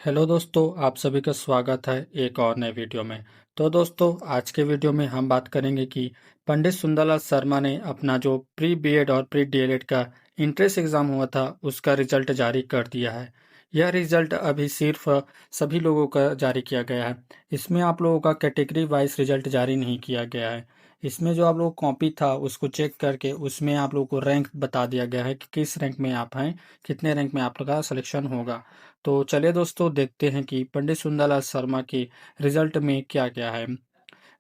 Hello दोस्तों, आप सभी का स्वागत है एक और नए वीडियो में। तो दोस्तों, आज के वीडियो में हम बात करेंगे कि पंडित सुंदरलाल शर्मा ने अपना जो प्री बीएड और प्री डीएलएड का इंट्रेंस एग्ज़ाम हुआ था उसका रिजल्ट जारी कर दिया है। यह रिजल्ट अभी सिर्फ सभी लोगों का जारी किया गया है। इसमें आप लोगों का कैटेगरी वाइज रिजल्ट जारी नहीं किया गया है। इसमें जो आप लोग कॉपी था उसको चेक करके उसमें आप लोगों को रैंक बता दिया गया है कि किस रैंक में आप हैं, कितने रैंक में आप लोग का सिलेक्शन होगा। तो चलिए दोस्तों, देखते हैं कि पंडित सुंदरलाल शर्मा के रिजल्ट में क्या क्या है।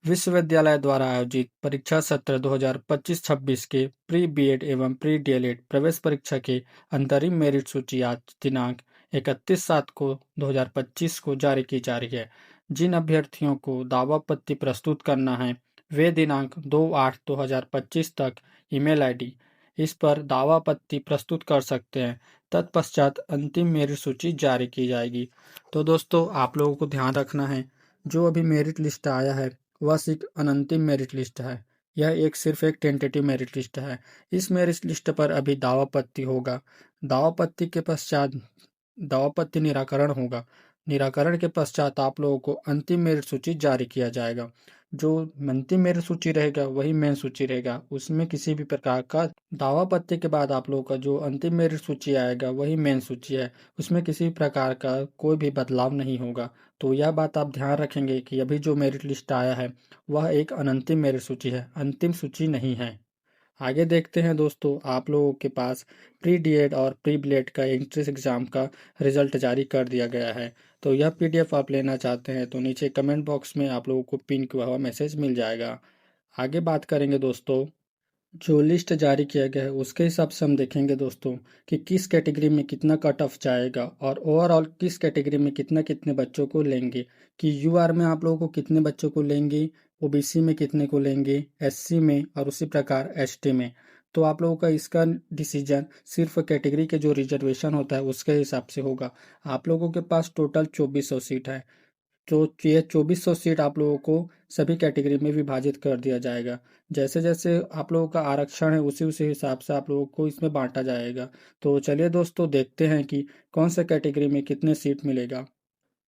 विश्वविद्यालय द्वारा आयोजित परीक्षा सत्र 2025-26 के प्री बीएड एवं प्री डीएलएड प्रवेश परीक्षा के अंतरिम मेरिट सूची आज दिनांक 31/7 को 2025 को जारी की जा रही है। जिन अभ्यर्थियों को दावा पत्र प्रस्तुत करना है वे दिनांक 2/8/2025 तक ईमेल आईडी इस पर दावा पत्र प्रस्तुत कर सकते हैं। तत्पश्चात अंतिम मेरिट सूची जारी की जाएगी। तो दोस्तों, आप लोगों को ध्यान रखना है, जो अभी मेरिट लिस्ट आया है वह सिर्फ अनंतिम मेरिट लिस्ट है। यह सिर्फ एक टेंटेटिव मेरिट लिस्ट है। इस मेरिट लिस्ट पर अभी दावापत्ति होगा। दावापत्ति के पश्चात दावापत्ति निराकरण होगा। निराकरण के पश्चात आप लोगों को अंतिम मेरिट सूची जारी किया जाएगा। जो अंतिम मेरिट सूची रहेगा वही मेन सूची रहेगा। उसमें किसी भी प्रकार का दावापत्ति के बाद आप लोगों का जो अंतिम मेरिट सूची आएगा वही मेन सूची है। उसमें किसी भी प्रकार का कोई भी बदलाव नहीं होगा। तो यह बात आप ध्यान रखेंगे कि अभी जो मेरिट लिस्ट आया है वह एक अनंतिम मेरिट सूची है, अंतिम सूची नहीं है। आगे देखते हैं दोस्तों, आप लोगों के पास प्री डीएड और प्री बीएड का एंट्रेंस एग्जाम का रिजल्ट जारी कर दिया गया है। तो यह पीडीएफ आप लेना चाहते हैं तो नीचे कमेंट बॉक्स में आप लोगों को पिन किया हुआ मैसेज मिल जाएगा। आगे बात करेंगे दोस्तों, जो लिस्ट जारी किया गया है उसके हिसाब से हम देखेंगे दोस्तों कि किस कैटेगरी में कितना कट ऑफ जाएगा और ओवरऑल किस कैटेगरी में कितने बच्चों को लेंगे, कि यूआर में आप लोगों को कितने बच्चों को लेंगे, ओबीसी में कितने को लेंगे, एससी में और उसी प्रकार एसटी में। तो आप लोगों का इसका डिसीजन सिर्फ कैटेगरी के जो रिजर्वेशन होता है उसके हिसाब से होगा। आप लोगों के पास टोटल 2400 सीट है। तो ये 2400 सीट आप लोगों को सभी कैटेगरी में विभाजित कर दिया जाएगा। जैसे जैसे आप लोगों का आरक्षण है उसी उसी हिसाब से आप लोगों को इसमें बांटा जाएगा। तो चलिए दोस्तों, देखते हैं कि कौन से कैटेगरी में कितने सीट मिलेगा।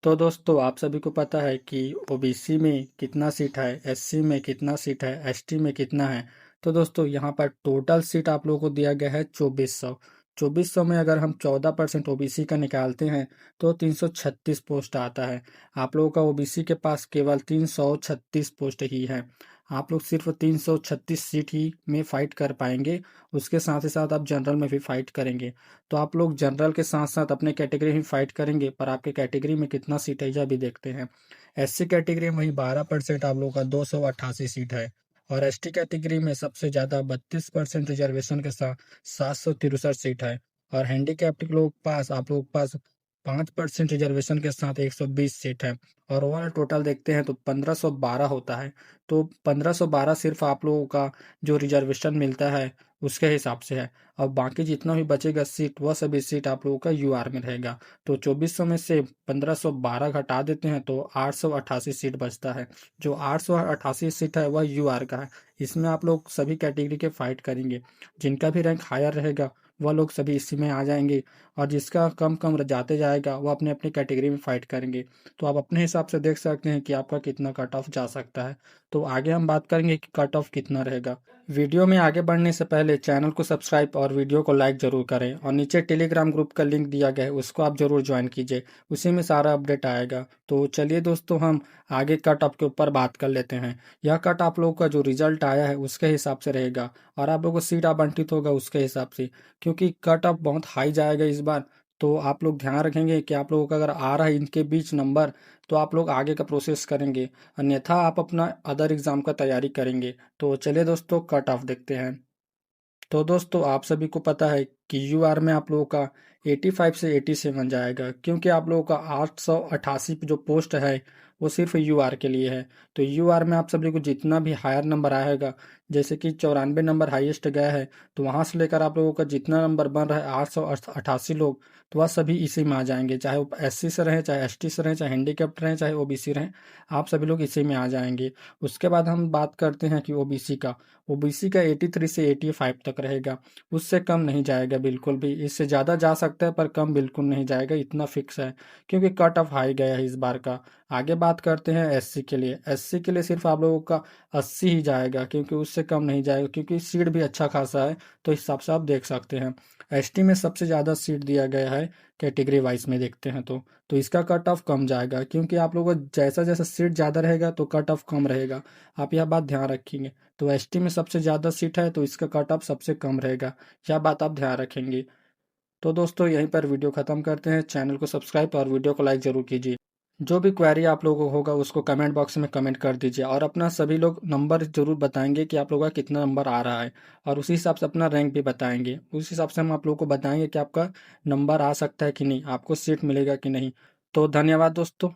तो दोस्तों, आप सभी को पता है कि ओबीसी में कितना सीट है, एससी में कितना सीट है, एसटी में कितना है। तो दोस्तों, यहाँ पर टोटल सीट आप लोगों को दिया गया है 2400। 2400 में अगर हम 14% ओबीसी का निकालते हैं तो 336 पोस्ट आता है। आप लोगों का ओबीसी के पास केवल 336 पोस्ट ही है। आप लोग सिर्फ 336 सीट ही में फाइट कर पाएंगे। उसके साथ ही साथ आप जनरल में भी फाइट करेंगे। तो आप लोग जनरल के साथ साथ अपने कैटेगरी में फाइट करेंगे, पर आपके कैटेगरी में कितना सीट है यह भी देखते हैं। एससी कैटेगरी में वही 12% आप लोगों का 288 सीट है। और एसटी कैटेगरी में सबसे ज़्यादा 32% रिजर्वेशन के साथ 763 सीट है। और हैंडीकैप्ड लोग पास आप लोग पास 5% रिजर्वेशन के साथ 120 सीट है। और ओवरऑल टोटल देखते हैं तो 1512 होता है। तो 1512 सिर्फ आप लोगों का जो रिजर्वेशन मिलता है उसके हिसाब से है। और बाकी जितना भी बचेगा सीट वह सभी सीट आप लोगों का यूआर में रहेगा। तो 2400 में से 1512 घटा देते हैं तो 888 सीट बचता है। जो 888 सीट है वह यूआर का है। इसमें आप लोग सभी कैटेगरी के फाइट करेंगे। जिनका भी रैंक हायर रहेगा वह लोग सभी इसी में आ जाएंगे। और जिसका कम कम जाते जाएगा वह अपने अपने कैटेगरी में फाइट करेंगे। तो आप अपने हिसाब से देख सकते हैं कि आपका कितना कट ऑफ जा सकता है। तो आगे हम बात करेंगे कि कट ऑफ कितना रहेगा। वीडियो में आगे बढ़ने से पहले चैनल को सब्सक्राइब और वीडियो को लाइक जरूर करें। और नीचे टेलीग्राम ग्रुप का लिंक दिया गया है, उसको आप जरूर ज्वाइन कीजिए। उसी में सारा अपडेट आएगा। तो चलिए दोस्तों, हम आगे कट ऑफ के ऊपर बात कर लेते हैं। यह कट आप लोगों का जो रिजल्ट आया है उसके हिसाब से रहेगा और आप लोगों को सीट आवंटित होगा उसके हिसाब से। क्योंकि कट ऑफ बहुत हाई जाएगा इस बार, तो आप लोग ध्यान रखेंगे कि आप लोगों का अगर आ रहा है इनके बीच नंबर तो आप लोग आगे का प्रोसेस करेंगे, अन्यथा आप अपना अदर एग्जाम का तैयारी करेंगे। तो चलिए दोस्तों, कट ऑफ देखते हैं। तो दोस्तों, आप सभी को पता है कि यूआर में आप लोगों का 85 से 87 जाएगा, क्योंकि आप लोगों का 888 जो पोस्ट है वो सिर्फ यूआर के लिए है। तो यूआर में आप सभी को जितना भी हायर नंबर आएगा, जैसे कि 94 नंबर हाईएस्ट गया है, तो वहां से लेकर आप लोगों का जितना नंबर बन रहा है 888 लोग, तो वह सभी इसी में आ जाएंगे। चाहे वो एससी से रहे, चाहे एसटी से रहे, चाहे हैंडीकैप्ड रहे, चाहे ओबीसी रहे, आप सभी लोग इसी में आ जाएंगे। उसके बाद हम बात करते हैं कि ओबीसी का। ओबीसी का 83 से 85 तक रहेगा, उससे कम नहीं जाएगा बिल्कुल भी। इससे ज़्यादा जा सकता है पर कम बिल्कुल नहीं जाएगा, इतना फिक्स है क्योंकि कट ऑफ हाई गया है इस बार का। आगे बात करते हैं एससी के लिए। एससी के लिए सिर्फ आप लोगों का 80 ही जाएगा क्योंकि उससे कम नहीं जाएगा, क्योंकि सीट भी अच्छा खासा है, तो इस हिसाब से आप देख सकते हैं। एसटी में सबसे ज़्यादा सीट दिया गया है कैटेगरी वाइज में देखते हैं तो इसका कट ऑफ कम जाएगा, क्योंकि आप लोगों को जैसा जैसा सीट ज़्यादा रहेगा तो कट ऑफ कम रहेगा। आप यह बात ध्यान रखेंगे। तो एसटी में सबसे ज़्यादा सीट है तो इसका कट ऑफ सबसे कम रहेगा, यह बात आप ध्यान रखेंगे। तो दोस्तों यहीं पर वीडियो ख़त्म करते हैं। चैनल को सब्सक्राइब और वीडियो को लाइक ज़रूर कीजिए। जो भी क्वेरी आप लोगों को होगा उसको कमेंट बॉक्स में कमेंट कर दीजिए, और अपना सभी लोग नंबर ज़रूर बताएंगे कि आप लोगों का कितना नंबर आ रहा है, और उसी हिसाब से अपना रैंक भी बताएंगे। उस हिसाब से हम आप लोगों को बताएंगे कि आपका नंबर आ सकता है कि नहीं, आपको सीट मिलेगा कि नहीं। तो धन्यवाद दोस्तों।